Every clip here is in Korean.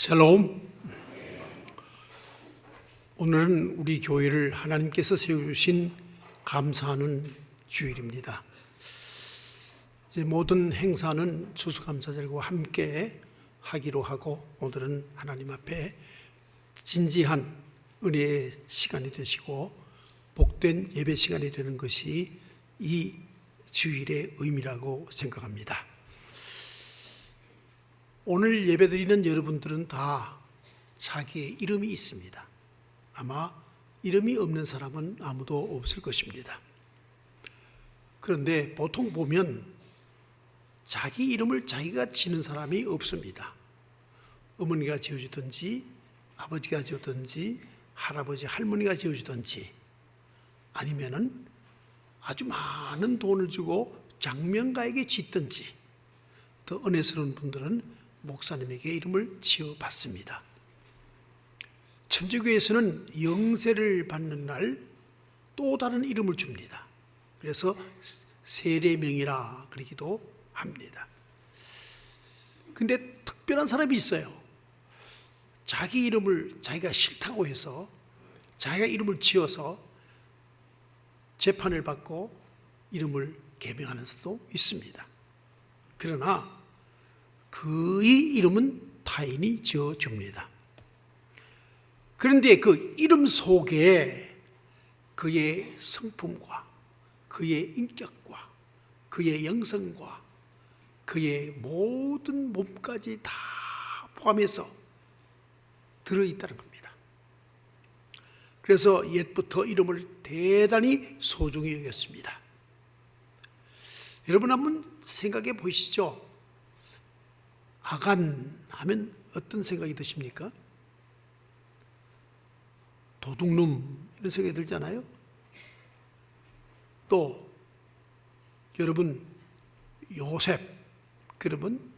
샬롬. 오늘은 우리 교회를 하나님께서 세워주신 감사하는 주일입니다. 이제 모든 행사는 추수감사절과 함께 하기로 하고, 오늘은 하나님 앞에 진지한 은혜의 시간이 되시고 복된 예배 시간이 되는 것이 이 주일의 의미라고 생각합니다. 오늘 예배드리는 여러분들은 다 자기의 이름이 있습니다. 아마 이름이 없는 사람은 아무도 없을 것입니다. 그런데 보통 보면 자기 이름을 자기가 지는 사람이 없습니다. 어머니가 지어주든지 아버지가 지어주든지 할아버지 할머니가 지어주든지, 아니면은 아주 많은 돈을 주고 장명가에게 짓든지, 더 은혜스러운 분들은 목사님에게 이름을 지어봤습니다. 천주교에서는 영세를 받는 날 또 다른 이름을 줍니다. 그래서 세례명이라 그러기도 합니다. 근데 특별한 사람이 있어요. 자기 이름을 자기가 싫다고 해서 자기가 이름을 지어서 재판을 받고 이름을 개명하는 사람도 있습니다. 그러나 그의 이름은 타인이 지어줍니다. 그런데 그 이름 속에 그의 성품과 그의 인격과 그의 영성과 그의 모든 몸까지 다 포함해서 들어있다는 겁니다. 그래서 옛부터 이름을 대단히 소중히 여겼습니다. 여러분 한번 생각해 보시죠. 아간 하면 어떤 생각이 드십니까? 도둑놈 이런 생각이 들잖아요. 또 여러분 요셉 그러면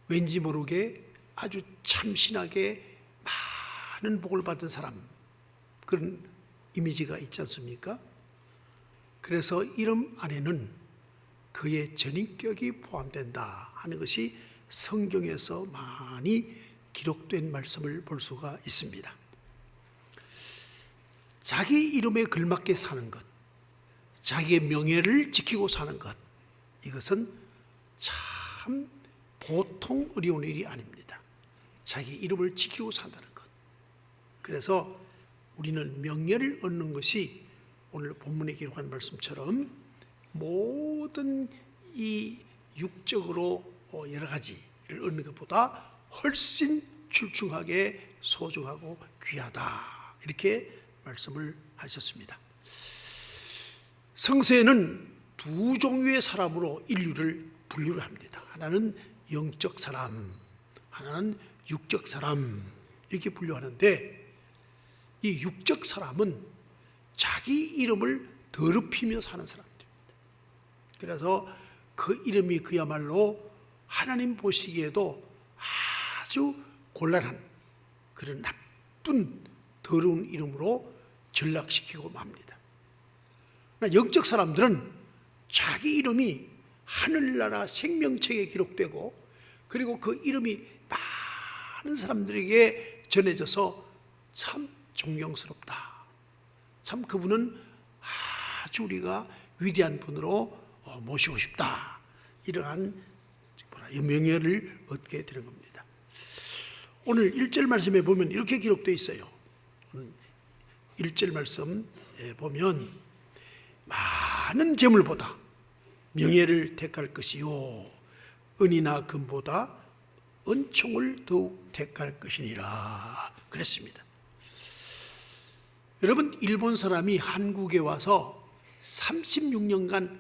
왠지 모르게 아주 참신하게 많은 복을 받은 사람, 그런 이미지가 있지 않습니까? 그래서 이름 안에는 그의 전인격이 포함된다 하는 것이 성경에서 많이 기록된 말씀을 볼 수가 있습니다. 자기 이름에 걸맞게 사는 것, 자기의 명예를 지키고 사는 것, 이것은 참 보통 어려운 일이 아닙니다. 자기 이름을 지키고 산다는 것. 그래서 우리는 명예를 얻는 것이 오늘 본문에 기록한 말씀처럼 모든 이 육적으로 여러 가지를 얻는 것보다 훨씬 출중하게 소중하고 귀하다, 이렇게 말씀을 하셨습니다. 성서에는 두 종류의 사람으로 인류를 분류를 합니다. 하나는 영적 사람, 하나는 육적 사람, 이렇게 분류하는데, 이 육적 사람은 자기 이름을 더럽히며 사는 사람들입니다. 그래서 그 이름이 그야말로 하나님 보시기에도 아주 곤란한 그런 나쁜 더러운 이름으로 전락시키고 맙니다. 영적 사람들은 자기 이름이 하늘나라 생명책에 기록되고, 그리고 그 이름이 많은 사람들에게 전해져서 참 존경스럽다, 참 그분은 아주 우리가 위대한 분으로 모시고 싶다, 이러한 명예를 얻게 되는 겁니다. 오늘 1절 말씀에 보면 이렇게 기록되어 있어요. 1절 말씀 보면 많은 재물보다 명예를 택할 것이요, 은이나 금보다 은총을 더욱 택할 것이니라 그랬습니다. 여러분, 일본 사람이 한국에 와서 36년간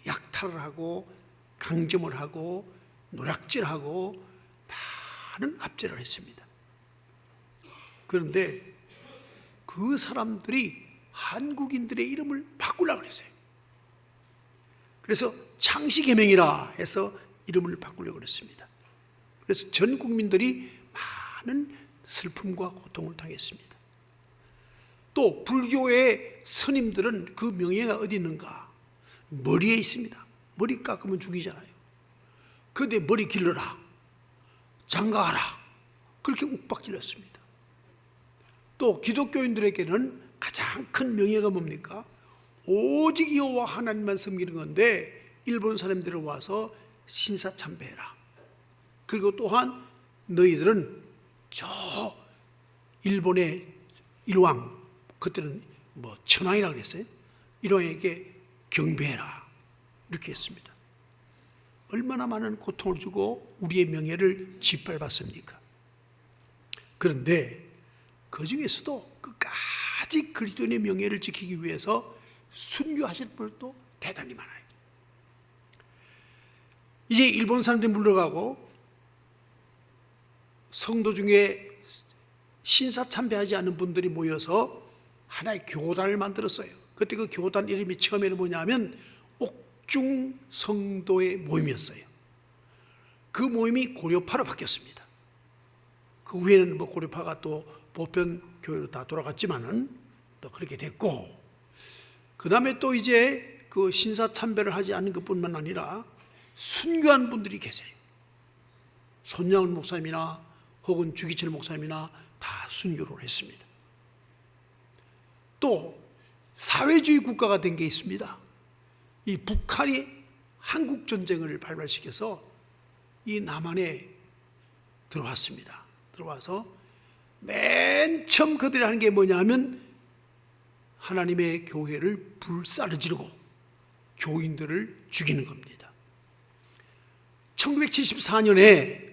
약탈을 하고 강점을 하고 노략질하고 많은 압제를 했습니다. 그런데 그 사람들이 한국인들의 이름을 바꾸려고 그랬어요. 그래서 창씨개명이라 해서 이름을 바꾸려고 그랬습니다. 그래서 전 국민들이 많은 슬픔과 고통을 당했습니다. 또 불교의 스님들은 그 명예가 어디 있는가? 머리에 있습니다. 머리 깎으면 죽이잖아요. 그런데 머리 길러라, 장가하라, 그렇게 욱박질렀습니다. 또 기독교인들에게는 가장 큰 명예가 뭡니까? 오직 여호와 하나님만 섬기는 건데 일본 사람들이 와서 신사참배해라. 그리고 또한 너희들은 저 일본의 일왕, 그때는 뭐 천황이라고 그랬어요. 일왕에게 경배해라. 이렇게 했습니다. 얼마나 많은 고통을 주고 우리의 명예를 짓밟았습니까? 그런데 그 중에서도 끝까지 그리스도인의 명예를 지키기 위해서 순교하실 분도 대단히 많아요. 이제 일본 사람들이 물러가고 성도 중에 신사참배하지 않는 분들이 모여서 하나의 교단을 만들었어요. 그때 그 교단 이름이 처음에는 뭐냐면 옥중 성도의 모임이었어요. 그 모임이 고려파로 바뀌었습니다. 그 후에는 뭐 고려파가 또 보편 교회로 다 돌아갔지만은 또 그렇게 됐고, 그 다음에 또 이제 그 신사참배를 하지 않는 것뿐만 아니라 순교한 분들이 계세요. 손양훈 목사님이나 혹은 주기철 목사님이나 다 순교를 했습니다. 또 사회주의 국가가 된 게 있습니다. 이 북한이 한국 전쟁을 발발시켜서 이 남한에 들어왔습니다. 들어와서 맨 처음 그들이 하는 게 뭐냐면 하나님의 교회를 불살을 지르고 교인들을 죽이는 겁니다. 1974년에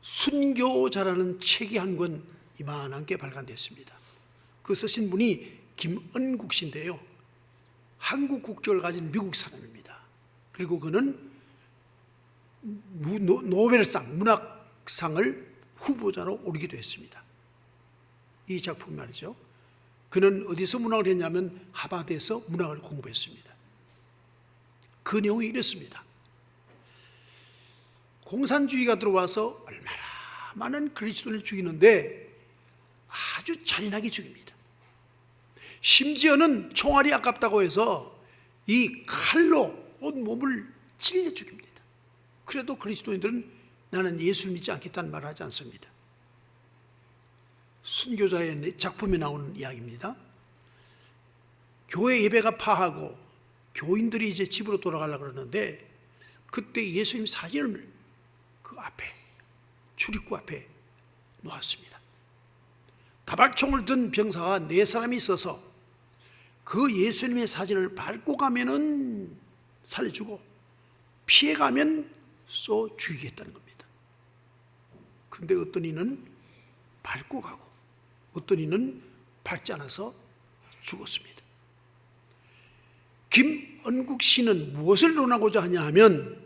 순교자라는 책이 한 권 이만한 게 발간됐습니다. 그 쓰신 분이 김은국 씨인데요. 한국 국적을 가진 미국 사람입니다. 그리고 그는 노벨상, 문학상을 후보자로 오르기도 했습니다. 이 작품 말이죠. 그는 어디서 문학을 했냐면 하버드에서 문학을 공부했습니다. 그 내용이 이렇습니다. 공산주의가 들어와서 얼마나 많은 그리스도인을 죽이는데 아주 잔인하게 죽입니다. 심지어는 총알이 아깝다고 해서 이 칼로 온 몸을 찔려 죽입니다. 그래도 그리스도인들은 나는 예수 믿지 않겠다는 말을 하지 않습니다. 순교자의 작품에 나오는 이야기입니다. 교회 예배가 파하고 교인들이 이제 집으로 돌아가려고 그러는데 그때 예수님 사진을 그 앞에, 출입구 앞에 놓았습니다. 다발총을 든 병사가 4사람이 있어서 그 예수님의 사진을 밟고 가면은 살려주고 피해가면 쏘 죽이겠다는 겁니다. 근데 어떤 이는 밟고 가고 어떤 이는 밟지 않아서 죽었습니다. 김은국 씨는 무엇을 논하고자 하냐 하면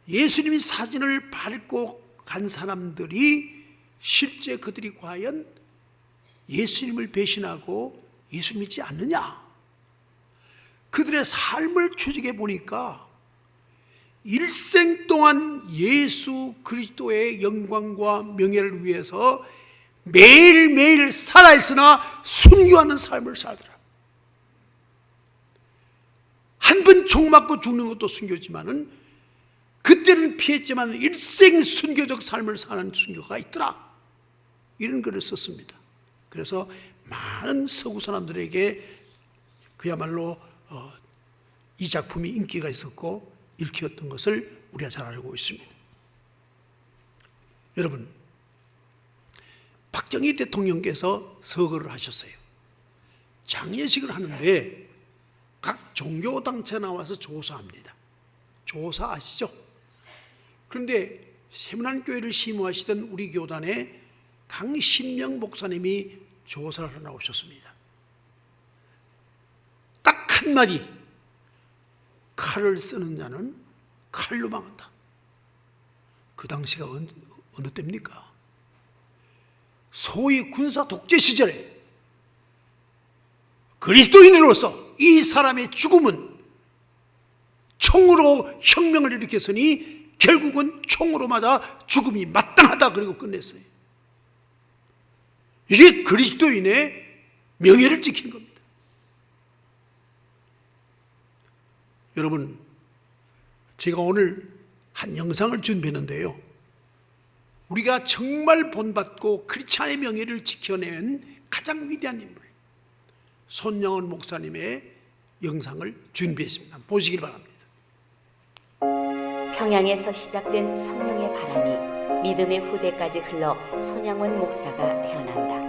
예수님의 사진을 밟고 간 사람들이 실제 그들이 과연 예수님을 배신하고 예수 믿지 않느냐? 그들의 삶을 추적해 보니까 일생 동안 예수 그리스도의 영광과 명예를 위해서 매일매일 살아있으나 순교하는 삶을 살더라. 한 번 총 맞고 죽는 것도 순교지만은 그때는 피했지만 일생 순교적 삶을 사는 순교가 있더라. 이런 글을 썼습니다. 그래서 많은 서구 사람들에게 그야말로 이 작품이 인기가 있었고 읽혔던 것을 우리가 잘 알고 있습니다. 여러분, 박정희 대통령께서 서거를 하셨어요. 장례식을 하는데 각 종교단체 나와서 조사합니다. 조사 아시죠? 그런데 세문안교회를 심호하시던 우리 교단의 강신명 목사님이 조사를 하러 나오셨습니다. 딱 한마디, 칼을 쓰는 자는 칼로 망한다. 그 당시가 어느 때입니까? 소위 군사 독재 시절에 그리스도인으로서 이 사람의 죽음은 총으로 혁명을 일으켰으니 결국은 총으로 맞아 죽음이 마땅하다. 그리고 끝냈어요. 이게 그리스도인의 명예를 지키는 겁니다. 여러분, 제가 오늘 한 영상을 준비했는데요. 우리가 정말 본받고 크리스찬의 명예를 지켜낸 가장 위대한 인물 손영원 목사님의 영상을 준비했습니다. 보시길 바랍니다. 평양에서 시작된 성령의 바람이 믿음의 후대까지 흘러 손양원 목사가 태어난다.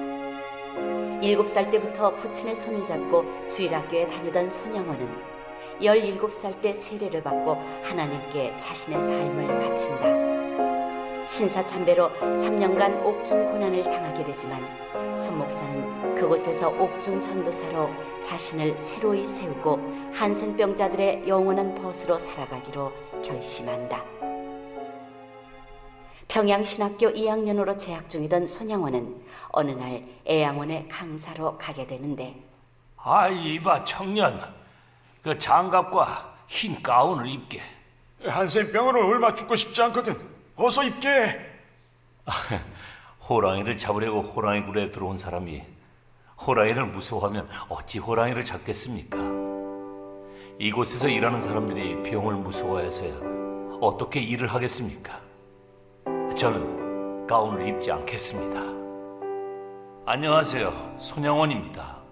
7살 때부터 부친의 손을 잡고 주일학교에 다니던 손양원은 17살 때 세례를 받고 하나님께 자신의 삶을 바친다. 신사참배로 3년간 옥중 고난을 당하게 되지만 손 목사는 그곳에서 옥중 전도사로 자신을 새로이 세우고 한센병자들의 영원한 벗으로 살아가기로 결심한다. 평양신학교 2학년으로 재학 중이던 손양원은 어느 날 애양원의 강사로 가게 되는데, 이봐 청년, 그 장갑과 흰 가운을 입게. 한센병으로 얼마 죽고 싶지 않거든. 어서 입게. 호랑이를 잡으려고 호랑이 굴에 들어온 사람이 호랑이를 무서워하면 어찌 호랑이를 잡겠습니까? 이곳에서 일하는 사람들이 병을 무서워해서야 어떻게 일을 하겠습니까? 저는 가운을 입지 않겠습니다. 안녕하세요, 손양원입니다.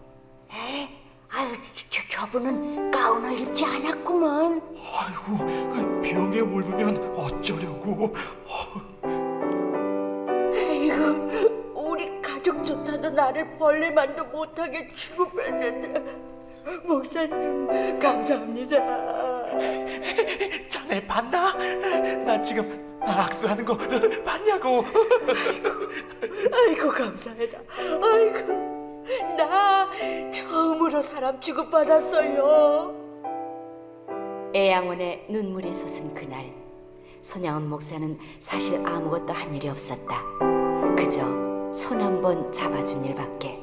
저분은 가운을 입지 않았구먼. 아이고, 병에 올으면 어쩌려고. 아이고, 우리 가족 좋다도 나를 벌레만도 못하게 취급했는데 목사님 감사합니다. 자네 봤나? 나 지금 악수하는 거 봤냐고. 아이고 감사해라. 아이고 나 처음으로 사람 취급받았어요. 애양원에 눈물이 솟은 그날, 손양원 목사는 사실 아무것도 한 일이 없었다. 그저 손 한 번 잡아준 일밖에.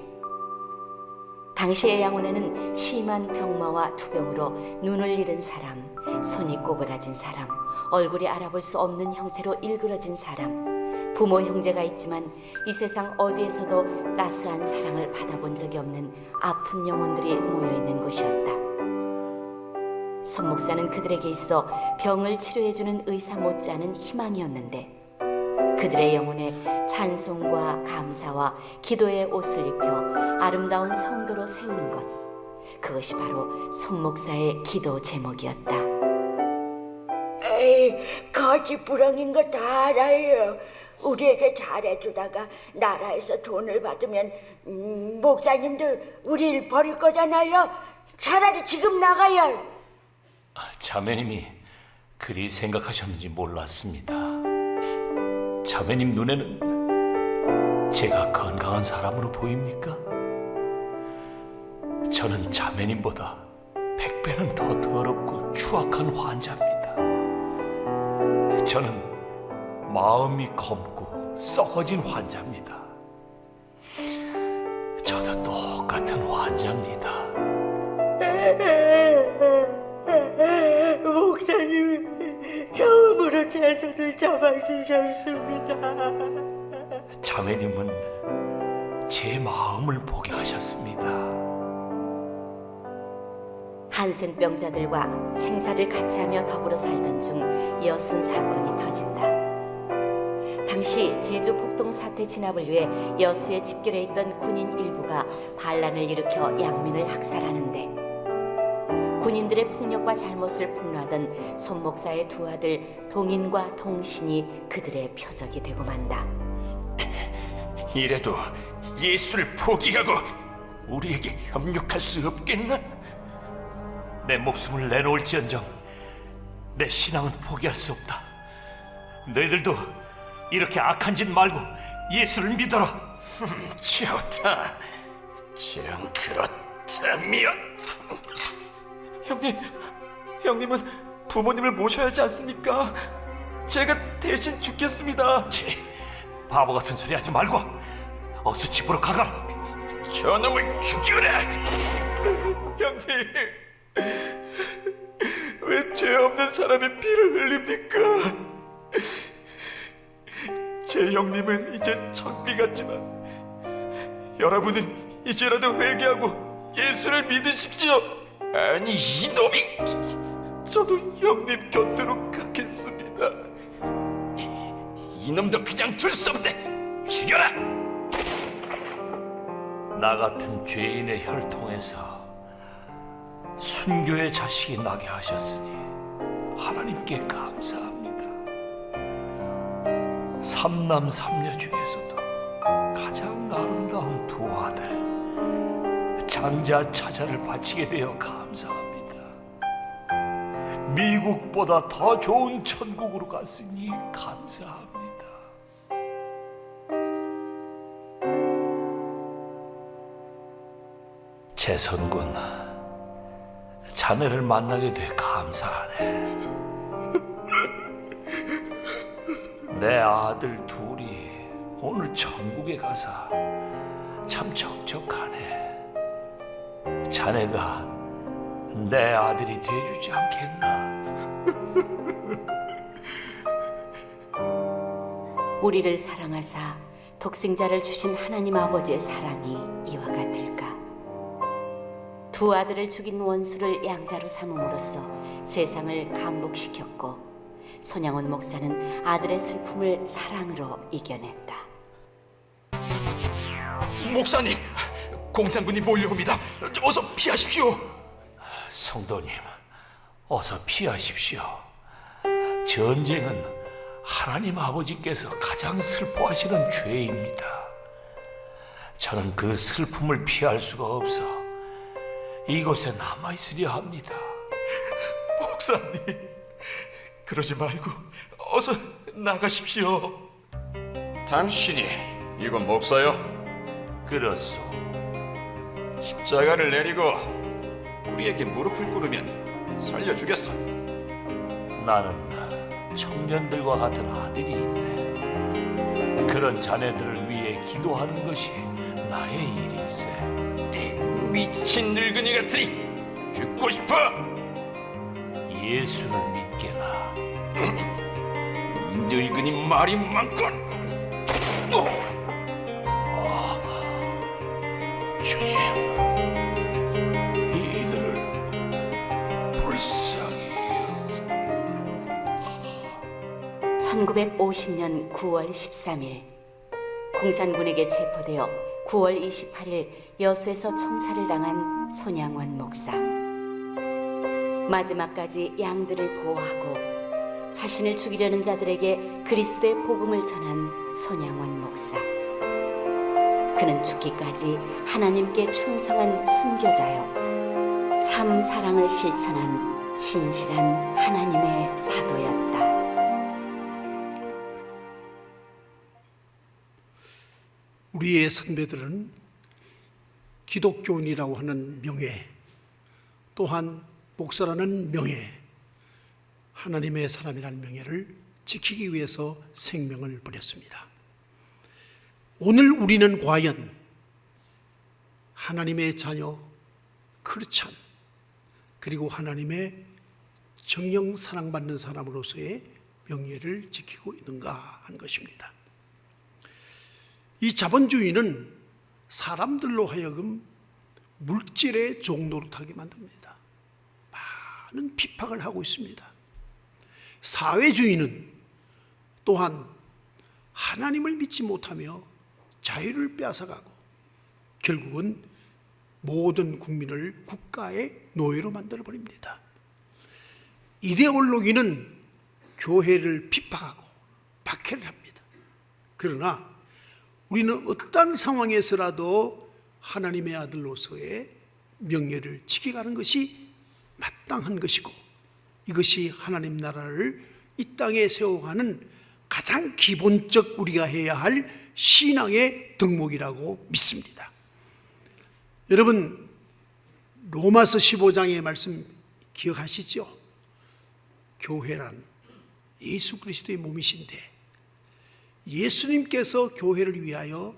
당시 애양원에는 심한 병마와 투병으로 눈을 잃은 사람, 손이 꼬부라진 사람, 얼굴이 알아볼 수 없는 형태로 일그러진 사람, 부모 형제가 있지만 이 세상 어디에서도 따스한 사랑을 받아본 적이 없는 아픈 영혼들이 모여있는 곳이었다. 손 목사는 그들에게 있어 병을 치료해주는 의사 못지않은 희망이었는데, 그들의 영혼에 찬송과 감사와 기도의 옷을 입혀 아름다운 성도로 세우는 것, 그것이 바로 손 목사의 기도 제목이었다. 에이 거짓부렁인 거 다 알아요. 우리에게 잘해주다가 나라에서 돈을 받으면 목사님들 우리를 버릴 거잖아요. 차라리 지금 나가요. 자매님이 그리 생각하셨는지 몰랐습니다. 자매님 눈에는 제가 건강한 사람으로 보입니까? 저는 자매님보다 100배는 더 더럽고 추악한 환자입니다. 저는 마음이 검고 썩어진 환자입니다. 저도 똑같은 환자입니다. 목사님이 처음으로 제 손을 잡아주셨습니다. 자매님은 제 마음을 보게 하셨습니다. 한센병자들과 생사를 같이 하며 더불어 살던 중 여순 사건이 터진다. 당시 제주 폭동 사태 진압을 위해 여수에 집결해 있던 군인 일부가 반란을 일으켜 양민을 학살하는데, 군인들의 폭력과 잘못을 폭로하던 손 목사의 두 아들 동인과 동신이 그들의 표적이 되고 만다. 이래도 예수를 포기하고 우리에게 협력할 수 없겠나? 내 목숨을 내놓을지언정 내 신앙은 포기할 수 없다. 너희들도 이렇게 악한 짓 말고 예수를 믿어라. 좋다. 정 그렇다면 형님은 부모님을 모셔야 하지 않습니까? 제가 대신 죽겠습니다. 바보 같은 소리 하지 말고 어서 집으로 가거라. 저놈을 죽여라. 형님, 왜 죄 없는 사람의 피를 흘립니까? 제 형님은 이제 천비 같지만 여러분은 이제라도 회개하고 예수를 믿으십시오. 아니 이놈이! 저도 형님 곁으로 가겠습니다. 이놈도 그냥 둘 수 없대. 죽여라. 나 같은 죄인의 혈통에서 순교의 자식이 나게 하셨으니 하나님께 감사합니다. 삼남 삼녀 중에서도 가장 아름다운 두 아들 장자 차자를 바치게 되어 감사합니다. 미국보다 더 좋은 천국으로 갔으니 감사합니다. 재선군, 자네를 만나게 돼 감사하네. 내 아들 둘이 오늘 천국에 가서 참 적적하네. 자네가 내 아들이 돼주지 않겠나? 우리를 사랑하사 독생자를 주신 하나님 아버지의 사랑이 이와 같을까? 두 아들을 죽인 원수를 양자로 삼음으로써 세상을 감복시켰고, 손양원 목사는 아들의 슬픔을 사랑으로 이겨냈다. 목사님, 공산군이 몰려옵니다. 어서 피하십시오. 성도님, 어서 피하십시오. 전쟁은 하나님 아버지께서 가장 슬퍼하시는 죄입니다. 저는 그 슬픔을 피할 수가 없어 이곳에 남아있으려 합니다. 목사님, 그러지 말고 어서 나가십시오. 당신이 이곳 목사요? 그렇소. 십자가를 내리고 우리에게 무릎을 꿇으면 살려주겠어. 나는 청년들과 같은 아들이 있네. 그런 자네들을 위해 기도하는 것이 나의 일일세. 이 미친 늙은이 같으니 죽고 싶어. 예수를 믿게나. 늙은이 말이 많군. 주님, 이들을 불쌍히 여기고. 1950년 9월 13일 공산군에게 체포되어 9월 28일 여수에서 총살을 당한 손양원 목사. 마지막까지 양들을 보호하고 자신을 죽이려는 자들에게 그리스도의 복음을 전한 손양원 목사. 그는 죽기까지 하나님께 충성한 순교자요, 참 사랑을 실천한 신실한 하나님의 사도였다. 우리의 선배들은 기독교인이라고 하는 명예, 또한 목사라는 명예, 하나님의 사람이라는 명예를 지키기 위해서 생명을 버렸습니다. 오늘 우리는 과연 하나님의 자녀 크리스찬, 그리고 하나님의 정령 사랑받는 사람으로서의 명예를 지키고 있는가 하는 것입니다. 이 자본주의는 사람들로 하여금 물질의 종노릇하게 만듭니다. 많은 핍박을 하고 있습니다. 사회주의는 또한 하나님을 믿지 못하며 자유를 빼앗아가고 결국은 모든 국민을 국가의 노예로 만들어버립니다. 이데올로기는 교회를 핍박하고 박해를 합니다. 그러나 우리는 어떤 상황에서라도 하나님의 아들로서의 명예를 지켜가는 것이 마땅한 것이고, 이것이 하나님 나라를 이 땅에 세워가는 가장 기본적 우리가 해야 할 신앙의 덕목이라고 믿습니다. 여러분, 로마서 15장의 말씀 기억하시죠? 교회란 예수 그리스도의 몸이신데 예수님께서 교회를 위하여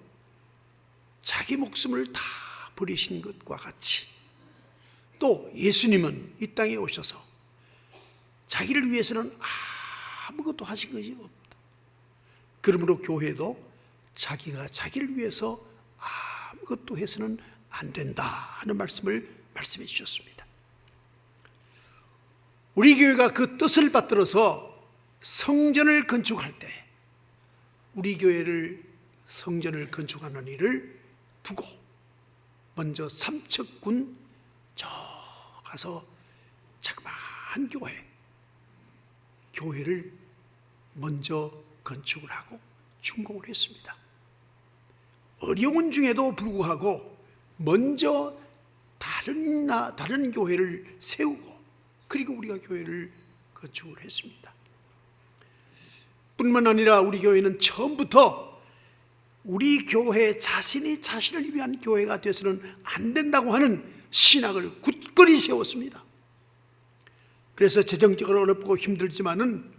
자기 목숨을 다 버리신 것과 같이, 또 예수님은 이 땅에 오셔서 자기를 위해서는 아무것도 하신 것이 없다. 그러므로 교회도 자기가 자기를 위해서 아무것도 해서는 안 된다 하는 말씀을 말씀해 주셨습니다. 우리 교회가 그 뜻을 받들어서 성전을 건축할 때 우리 교회를 성전을 건축하는 일을 두고 먼저 삼척군 저 가서 자그마한 교회를 먼저 건축을 하고 준공을 했습니다. 어려운 중에도 불구하고 먼저 다른 교회를 세우고 그리고 우리가 교회를 건축을 했습니다. 뿐만 아니라 우리 교회는 처음부터 우리 교회 자신이 자신을 위한 교회가 되어서는 안 된다고 하는 신학을 굳건히 세웠습니다. 그래서 재정적으로 어렵고 힘들지만은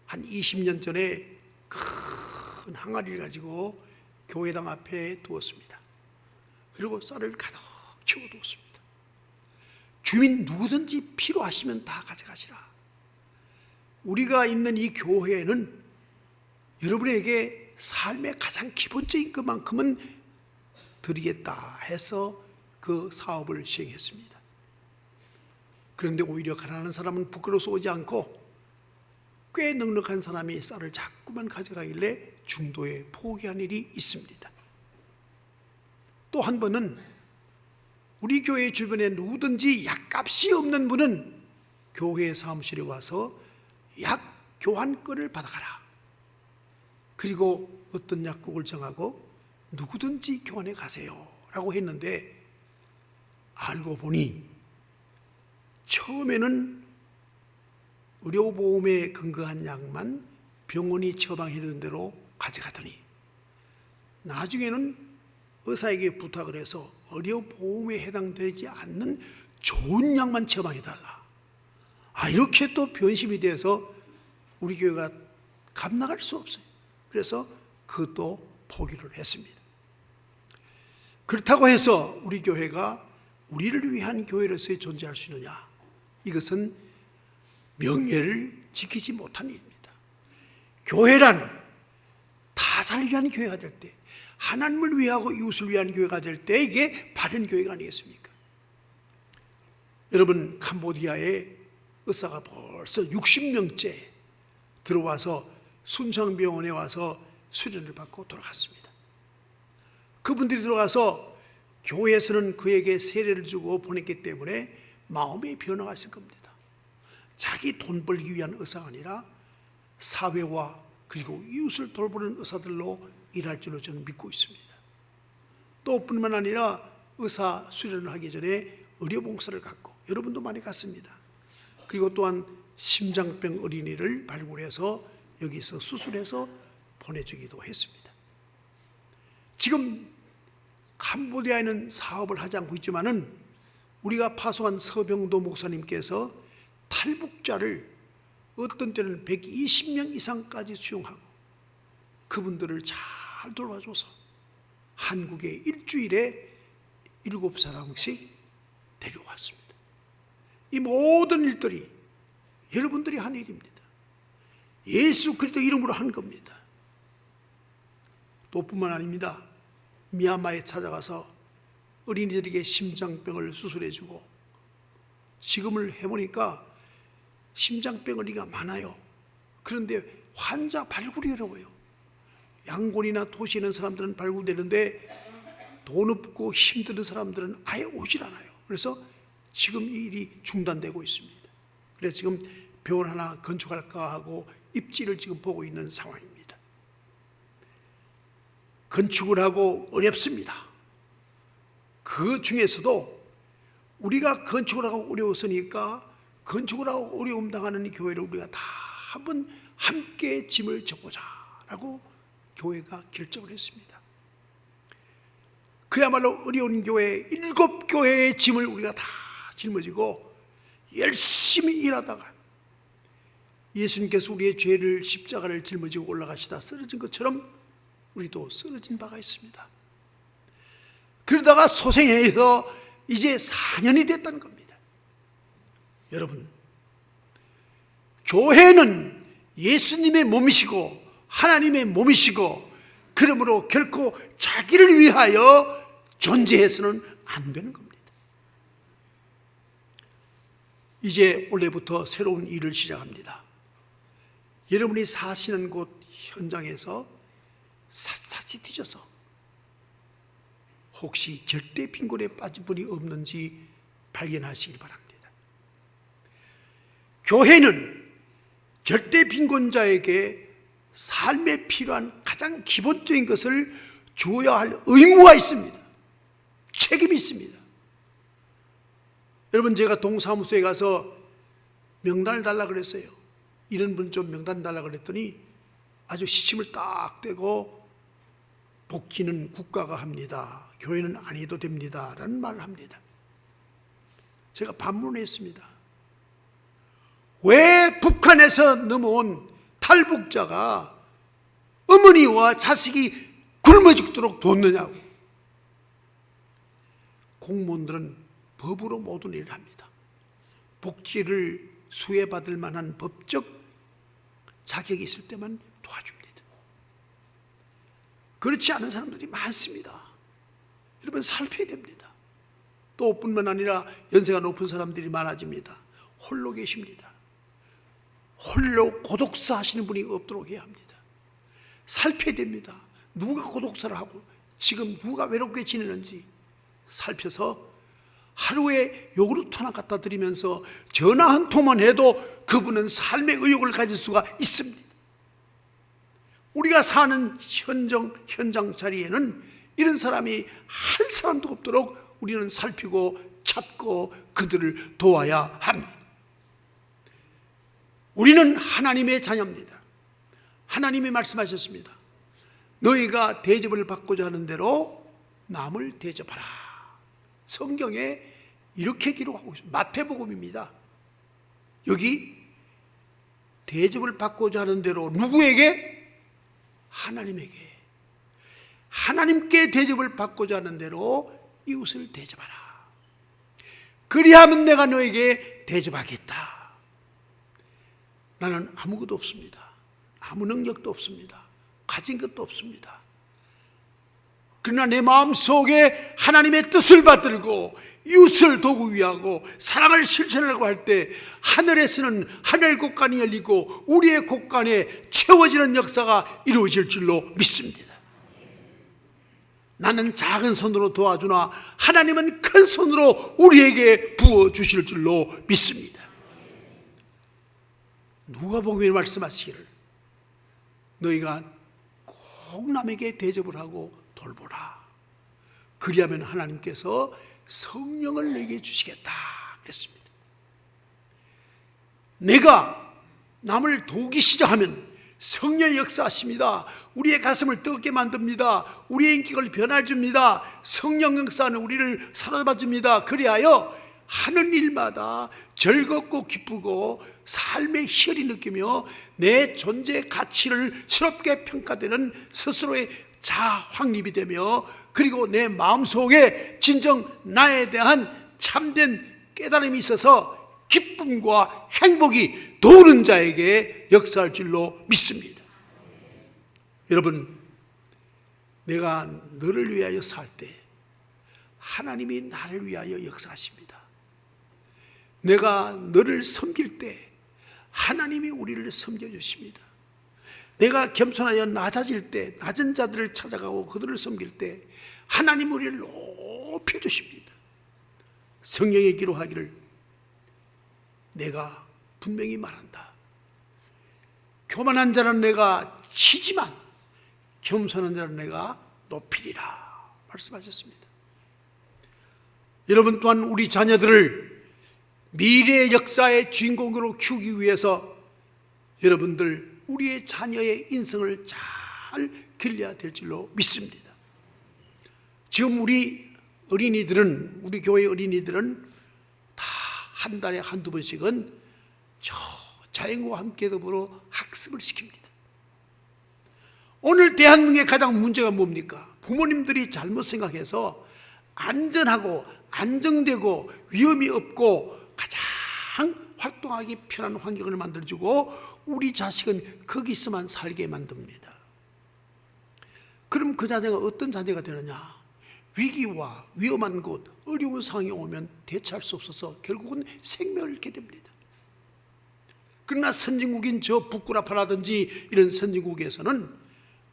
한 20년 전에 큰 항아리를 가지고 교회당 앞에 두었습니다. 그리고 쌀을 가득 채워두었습니다. 주민 누구든지 필요하시면 다 가져가시라. 우리가 있는 이 교회는 여러분에게 삶의 가장 기본적인 것만큼은 드리겠다 해서 그 사업을 시행했습니다. 그런데 오히려 가난한 사람은 부끄러워서 오지 않고 꽤 넉넉한 사람이 쌀을 자꾸만 가져가길래 중도에 포기한 일이 있습니다. 또 한 번은 우리 교회 주변에 누구든지 약값이 없는 분은 교회 사무실에 와서 약 교환권을 받아가라. 그리고 어떤 약국을 정하고 누구든지 교환해 가세요 라고 했는데 알고 보니 처음에는 의료보험에 근거한 약만 병원이 처방해준 대로 가져가더니 나중에는 의사에게 부탁을 해서 의료보험에 해당되지 않는 좋은 약만 처방해달라. 이렇게 또 변심이 돼서 우리 교회가 감당할 수 없어요. 그래서 그것도 포기를 했습니다. 그렇다고 해서 우리 교회가 우리를 위한 교회로서 존재할 수 있느냐? 이것은 명예를 지키지 못한 일입니다. 교회란 타사를 위한 교회가 될 때, 하나님을 위하고 이웃을 위한 교회가 될 때 이게 바른 교회가 아니겠습니까? 여러분, 캄보디아에 의사가 벌써 60명째 들어와서 순창병원에 와서 수련을 받고 돌아갔습니다. 그분들이 들어가서 교회에서는 그에게 세례를 주고 보냈기 때문에 마음의 변화가 있을 겁니다. 자기 돈 벌기 위한 의사가 아니라 사회와 그리고 이웃을 돌보는 의사들로 일할 줄로 저는 믿고 있습니다. 또 뿐만 아니라 의사 수련을 하기 전에 의료봉사를 갖고 여러분도 많이 갔습니다. 그리고 또한 심장병 어린이를 발굴해서 여기서 수술해서 보내주기도 했습니다. 지금 캄보디아에는 사업을 하지 않고 있지만은 우리가 파송한 서병도 목사님께서 탈북자를 어떤 때는 120명 이상까지 수용하고 그분들을 잘 돌봐줘서 한국에 일주일에 7사람씩 데려왔습니다. 이 모든 일들이 여러분들이 한 일입니다. 예수 그리스도 이름으로 한 겁니다. 또 뿐만 아닙니다. 미얀마에 찾아가서 어린이들에게 심장병을 수술해주고 지금을 해보니까 심장병 어린이가 많아요. 그런데 환자 발굴이 어려워요. 양곤이나 도시에 있는 사람들은 발굴되는데 돈 없고 힘든 사람들은 아예 오질 않아요. 그래서 지금 이 일이 중단되고 있습니다. 그래서 지금 병원 하나 건축할까 하고 입지를 지금 보고 있는 상황입니다. 건축을 하고 어렵습니다. 그 중에서도 우리가 건축을 하고 어려웠으니까 건축을 하고 어려움 당하는 교회를 우리가 다 한번 함께 짐을 져보자 라고 교회가 결정을 했습니다. 그야말로 어려운 교회 7교회의 짐을 우리가 다 짊어지고 열심히 일하다가 예수님께서 우리의 죄를 십자가를 짊어지고 올라가시다 쓰러진 것처럼 우리도 쓰러진 바가 있습니다. 그러다가 소생해서 이제 4년이 됐다는 겁니다. 여러분, 교회는 예수님의 몸이시고 하나님의 몸이시고 그러므로 결코 자기를 위하여 존재해서는 안 되는 겁니다. 이제 올해부터 새로운 일을 시작합니다. 여러분이 사시는 곳 현장에서 샅샅이 뒤져서 혹시 절대 빈곤에 빠진 분이 없는지 발견하시길 바랍니다. 교회는 절대 빈곤자에게 삶에 필요한 가장 기본적인 것을 주어야 할 의무가 있습니다. 책임이 있습니다. 여러분, 제가 동사무소에 가서 명단을 달라 그랬어요. 이런 분 좀 명단 달라 그랬더니 아주 시침을 딱 떼고 복지는 국가가 합니다. 교회는 안 해도 됩니다. 라는 말을 합니다. 제가 반문했습니다. 왜 북한에서 넘어온 탈북자가 어머니와 자식이 굶어 죽도록 뒀느냐고. 공무원들은 법으로 모든 일을 합니다. 복지를 수혜받을 만한 법적 자격이 있을 때만 도와줍니다. 그렇지 않은 사람들이 많습니다. 여러분, 살펴야 됩니다. 또 뿐만 아니라 연세가 높은 사람들이 많아집니다. 홀로 계십니다. 홀로 고독사 하시는 분이 없도록 해야 합니다. 살펴야 됩니다. 누가 고독사를 하고 지금 누가 외롭게 지내는지 살펴서 하루에 요구르트 하나 갖다 드리면서 전화 한 통만 해도 그분은 삶의 의욕을 가질 수가 있습니다. 우리가 사는 현장 자리에는 이런 사람이 한 사람도 없도록 우리는 살피고 찾고 그들을 도와야 합니다. 우리는 하나님의 자녀입니다. 하나님이 말씀하셨습니다. 너희가 대접을 받고자 하는 대로 남을 대접하라. 성경에 이렇게 기록하고 있습니다. 마태복음입니다. 여기 대접을 받고자 하는 대로 누구에게? 하나님에게. 하나님께 대접을 받고자 하는 대로 이웃을 대접하라. 그리하면 내가 너에게 대접하겠다. 나는 아무것도 없습니다. 아무 능력도 없습니다. 가진 것도 없습니다. 그러나 내 마음속에 하나님의 뜻을 받들고 이웃을 도구 위하고 사랑을 실천하려고 할 때 하늘에서는 하늘 곳간이 열리고 우리의 곳간에 채워지는 역사가 이루어질 줄로 믿습니다. 나는 작은 손으로 도와주나 하나님은 큰 손으로 우리에게 부어주실 줄로 믿습니다. 누가복음에 말씀하시기를 너희가 꼭 남에게 대접을 하고 돌보라. 그리하면 하나님께서 성령을 내게 주시겠다 그랬습니다. 내가 남을 도우기 시작하면 성령의 역사하십니다. 우리의 가슴을 뜨겁게 만듭니다. 우리의 인격을 변화줍니다. 성령 역사는 우리를 사로잡아 줍니다. 그리하여 하는 일마다 즐겁고 기쁘고 삶의 희열이 느끼며 내 존재의 가치를 새롭게 평가되는 스스로의 자아 확립이 되며 그리고 내 마음속에 진정 나에 대한 참된 깨달음이 있어서 기쁨과 행복이 도는 자에게 역사할 줄로 믿습니다. 여러분, 내가 너를 위하여 살 때 하나님이 나를 위하여 역사하십니다. 내가 너를 섬길 때 하나님이 우리를 섬겨주십니다. 내가 겸손하여 낮아질 때 낮은 자들을 찾아가고 그들을 섬길 때 하나님 우리를 높여주십니다. 성경에 기록하기를 내가 분명히 말한다. 교만한 자는 내가 치지만 겸손한 자는 내가 높이리라 말씀하셨습니다. 여러분 또한 우리 자녀들을 미래의 역사의 주인공으로 키우기 위해서 여러분들 우리의 자녀의 인성을 잘 길러야 될 줄로 믿습니다. 지금 우리 어린이들은 우리 교회 어린이들은 다 한 달에 한두 번씩은 저 자연과 함께 더불어 학습을 시킵니다. 오늘 대한민국의 가장 문제가 뭡니까? 부모님들이 잘못 생각해서 안전하고 안정되고 위험이 없고 가장 활동하기 편한 환경을 만들어주고 우리 자식은 거기서만 살게 만듭니다. 그럼 그 자녀가 어떤 자녀가 되느냐? 위기와 위험한 곳, 어려운 상황이 오면 대처할 수 없어서 결국은 생명을 잃게 됩니다. 그러나 선진국인 저 북구라파라든지 이런 선진국에서는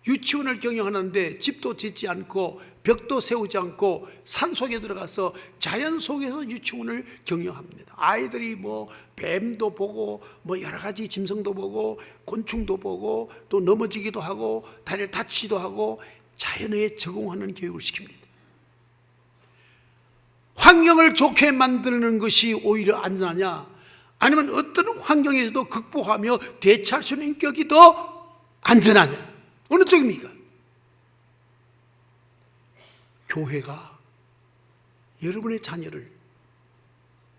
유치원을 경영하는데 집도 짓지 않고 벽도 세우지 않고 산속에 들어가서 자연 속에서 유치원을 경영합니다. 아이들이 뭐 뱀도 보고 뭐 여러 가지 짐승도 보고 곤충도 보고 또 넘어지기도 하고 다리를 다치기도 하고 자연에 적응하는 교육을 시킵니다. 환경을 좋게 만드는 것이 오히려 안전하냐, 아니면 어떤 환경에서도 극복하며 대처할 수 있는 인격이 더 안전하냐, 어느 쪽입니까? 교회가 여러분의 자녀를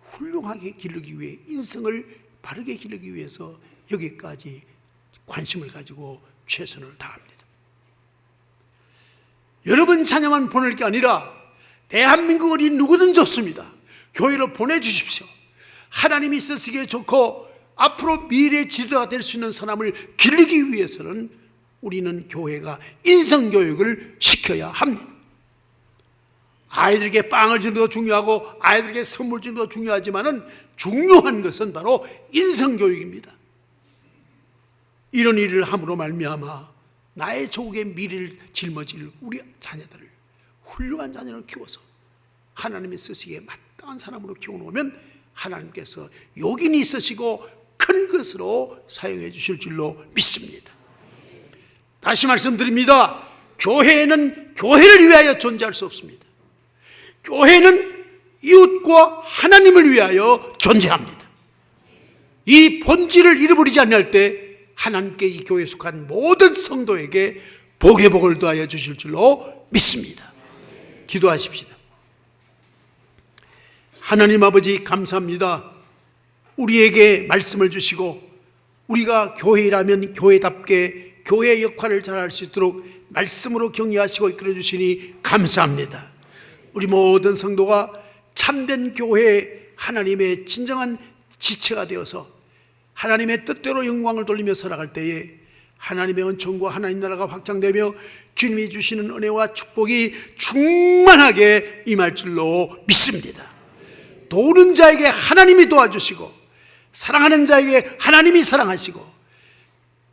훌륭하게 기르기 위해, 인성을 바르게 기르기 위해서 여기까지 관심을 가지고 최선을 다합니다. 여러분 자녀만 보낼 게 아니라 대한민국 어린 누구든 좋습니다. 교회로 보내주십시오. 하나님이 쓰시기에 좋고 앞으로 미래 지도가 될 수 있는 사람을 기르기 위해서는 우리는 교회가 인성교육을 시켜야 합니다. 아이들에게 빵을 주는 것도 중요하고 아이들에게 선물 주는 것도 중요하지만 중요한 것은 바로 인성교육입니다. 이런 일을 함으로 말미암아 나의 조국의 미래를 짊어질 우리 자녀들을, 훌륭한 자녀를 키워서 하나님이 쓰시기에 마땅한 사람으로 키워놓으면 하나님께서 용인이 있으시고 큰 것으로 사용해 주실 줄로 믿습니다. 다시 말씀드립니다. 교회는 교회를 위하여 존재할 수 없습니다. 교회는 이웃과 하나님을 위하여 존재합니다. 이 본질을 잃어버리지 않을 때 하나님께 이 교회에 속한 모든 성도에게 복의 복을 더하여 주실 줄로 믿습니다. 기도하십시다. 하나님 아버지 감사합니다. 우리에게 말씀을 주시고 우리가 교회라면 교회답게 교회의 역할을 잘할 수 있도록 말씀으로 격려하시고 이끌어 주시니 감사합니다. 우리 모든 성도가 참된 교회의 하나님의 진정한 지체가 되어서 하나님의 뜻대로 영광을 돌리며 살아갈 때에 하나님의 은총과 하나님 나라가 확장되며 주님이 주시는 은혜와 축복이 충만하게 임할 줄로 믿습니다. 도우는 자에게 하나님이 도와주시고 사랑하는 자에게 하나님이 사랑하시고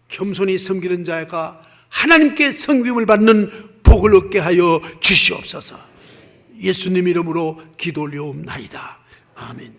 겸손히 섬기는 자가 하나님께 섬김을 받는 복을 얻게 하여 주시옵소서. 예수님 이름으로 기도 올려옵나이다. 아멘.